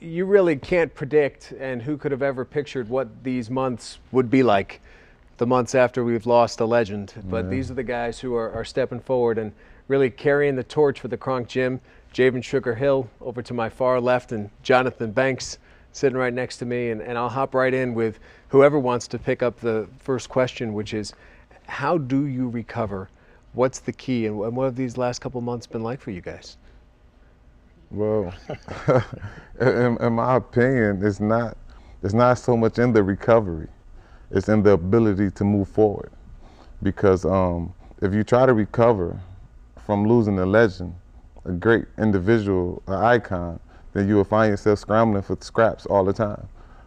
you really can't predict, and who could have ever pictured what these months would be like, the months after we've lost a legend. But these are the guys who are stepping forward and really carrying the torch for the Kronk Gym. Javan Sugar Hill over to my far left, and Johnathan Banks sitting right next to me. And I'll hop right in with whoever wants to pick up the first question, which is, how do you recover? What's the key, and what have these last couple months been like for you guys? Well, in my opinion, it's not so much in the recovery. It's in the ability to move forward. Because if you try to recover from losing a legend, a great individual, an icon, then you will find yourself scrambling for scraps all the time.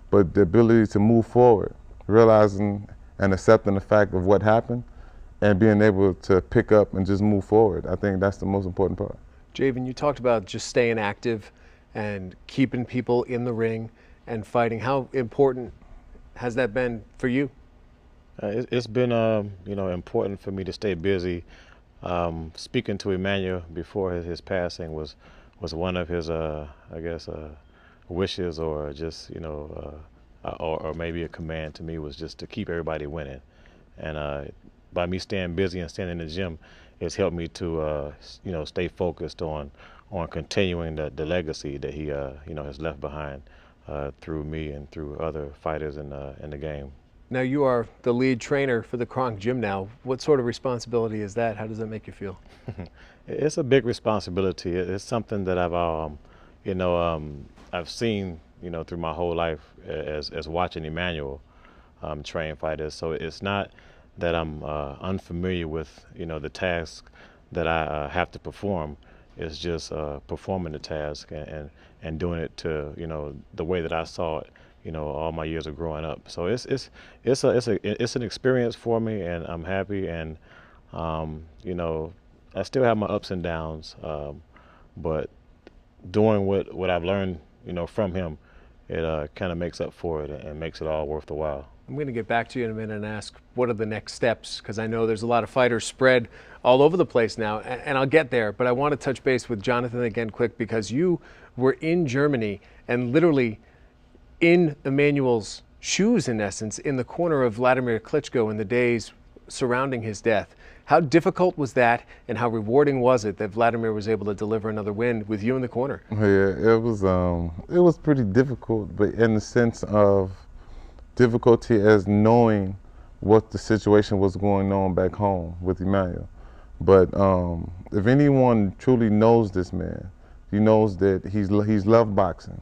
But the ability to move forward, realizing and accepting the fact of what happened, and being able to pick up and just move forward, I think that's the most important part. Javan, you talked about just staying active and keeping people in the ring and fighting. How important has that been for you? It's been important for me to stay busy. Speaking to Emanuel before his passing was one of his wishes, or just or maybe a command to me, was just to keep everybody winning. And by me staying busy and staying in the gym, it's helped me to stay focused on continuing the legacy that he has left behind through me and through other fighters in the game. Now, you are the lead trainer for the Kronk Gym now. What sort of responsibility is that? How does that make you feel? It's a big responsibility. It's something that I've seen through my whole life as watching Emanuel train fighters. So it's not that I'm unfamiliar with the task that I have to perform. It's just performing the task and doing it to the way that I saw it all my years of growing up. So it's an experience for me, and I'm happy, and I still have my ups and downs, but doing what I've learned from him, it kind of makes up for it and makes it all worth the while. I'm going to get back to you in a minute and ask what are the next steps, because I know there's a lot of fighters spread all over the place now, and I'll get there. But I want to touch base with Johnathan again quick, because you were in Germany and literally in Emanuel's shoes, in essence, in the corner of Vladimir Klitschko in the days surrounding his death. How difficult was that, and how rewarding was it that Vladimir was able to deliver another win with you in the corner? Yeah, it was pretty difficult, but in the sense of difficulty as knowing what the situation was going on back home with Emanuel. But if anyone truly knows this man, he knows that he's loved boxing,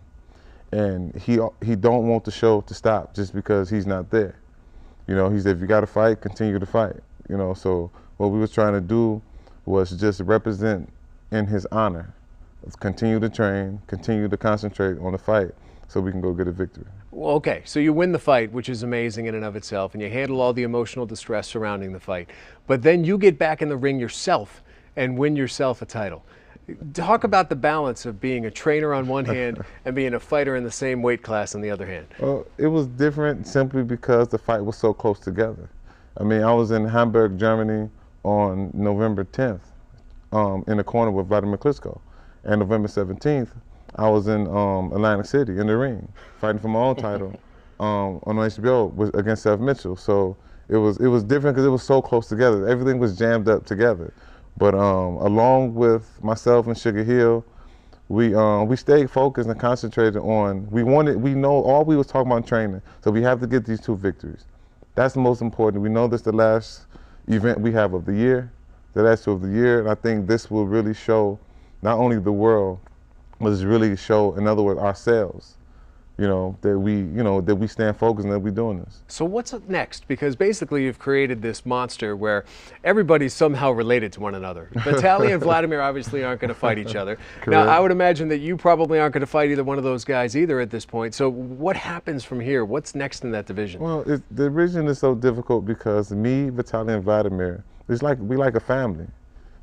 and he don't want the show to stop just because he's not there. He said, if you got to fight, continue to fight. So what we was trying to do was just represent in his honor. Let's continue to train, continue to concentrate on the fight, so we can go get a victory. Well, okay, so you win the fight, which is amazing in and of itself, and you handle all the emotional distress surrounding the fight. But then you get back in the ring yourself and win yourself a title. Talk about the balance of being a trainer on one hand and being a fighter in the same weight class on the other hand. Well, it was different simply because the fight was so close together. I mean, I was in Hamburg, Germany on November 10th in the corner with Vladimir Klitschko. And November 17th, I was in Atlantic City in the ring, fighting for my own title on HBO against Seth Mitchell. So it was different because it was so close together. Everything was jammed up together. But along with myself and Sugar Hill, we stayed focused and concentrated on, we know all we was talking about training, so we have to get these 2 victories. That's the most important. We know this is the last event we have of the year, the last 2 of the year, and I think this will really show not only the world, but it's really show, in other words, ourselves, that we stand focused and that we're doing this. So what's up next? Because basically you've created this monster where everybody's somehow related to one another. Vitaly and Vladimir obviously aren't going to fight each other. Now, I would imagine that you probably aren't going to fight either one of those guys either at this point. So what happens from here? What's next in that division? Well, the division is so difficult because me, Vitaly, and Vladimir, we like a family.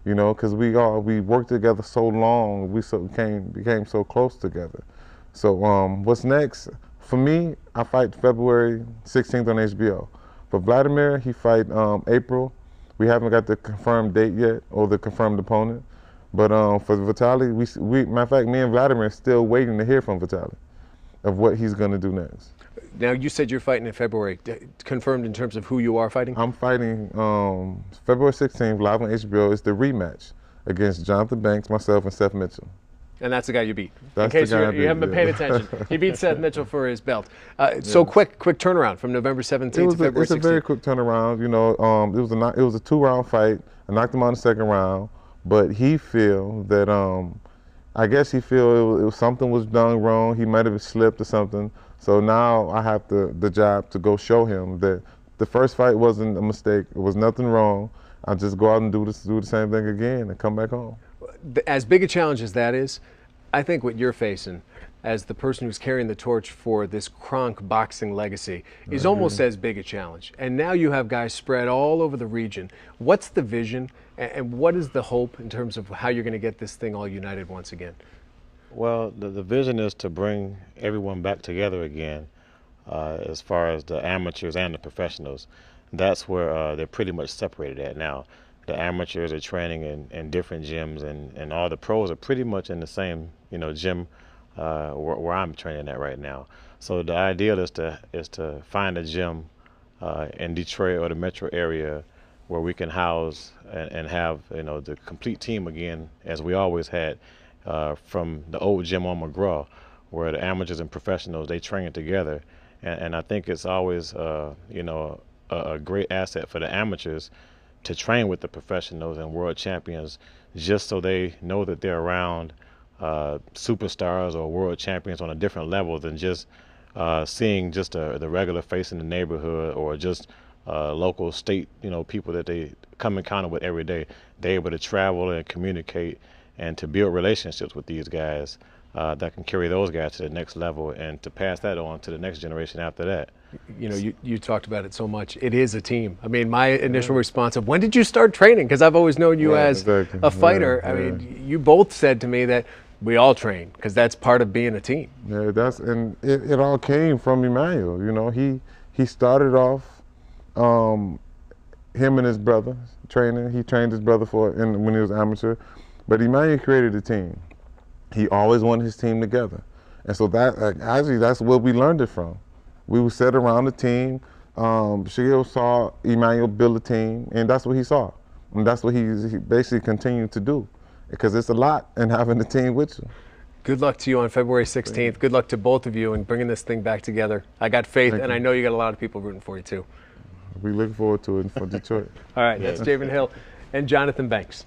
Because we worked together so long, we became so close together. So what's next? For me, I fight February 16th on HBO. For Vladimir, he fight April. We haven't got the confirmed date yet, or the confirmed opponent. But for Vitaly, matter of fact, me and Vladimir are still waiting to hear from Vitaly. of what he's going to do next. Now, you said you're fighting in February. Confirmed in terms of who you are fighting? I'm fighting February 16th, live on HBO. It's the rematch against Johnathan Banks, myself, and Seth Mitchell. And that's the guy you beat. That's in case the guy you haven't been paying attention. He beat Seth Mitchell for his belt. So quick turnaround from November 17th to February 16th. It's a very quick turnaround. You know, it was a 2-round fight. I knocked him out in the second round, but he feel that I guess he feel it was something was done wrong. He might have slipped or something. So now I have the job to go show him that the first fight wasn't a mistake. It was nothing wrong. I'll just go out and do the same thing again and come back home. As big a challenge as that is, I think what you're facing as the person who's carrying the torch for this Kronk boxing legacy is almost as big a challenge. And now you have guys spread all over the region. What's the vision and what is the hope in terms of how you're going to get this thing all united once again? Well, the vision is to bring everyone back together again, as far as the amateurs and the professionals. That's where they're pretty much separated at now. The amateurs are training in different gyms, and all the pros are pretty much in the same, gym where I'm training at right now. So the ideal is to find a gym in Detroit or the metro area where we can house and have the complete team again, as we always had from the old gym on McGraw, where the amateurs and professionals, they train together. And I think it's always a great asset for the amateurs to train with the professionals and world champions, just so they know that they're around superstars or world champions on a different level than just seeing just the regular face in the neighborhood or just local state people that they come in contact with every day. They're able to travel and communicate and to build relationships with these guys that can carry those guys to the next level and to pass that on to the next generation after that. You talked about it so much. It is a team. I mean, my initial response of when did you start training? Because I've always known you as a fighter. I mean, you both said to me that we all train because that's part of being a team. Yeah, and it all came from Emanuel. He started off him and his brother training. He trained his brother when he was amateur, but Emanuel created a team. He always wanted his team together, and so that's where we learned it from. We would sit around the team. Shaquille saw Emanuel build a team, and that's what he saw. And that's what he basically continued to do, because it's a lot in having a team with you. Good luck to you on February 16th. Good luck to both of you in bringing this thing back together. I got faith, and I know you got a lot of people rooting for you, too. We look forward to it for Detroit. All right, that's Javan Hill and Johnathan Banks.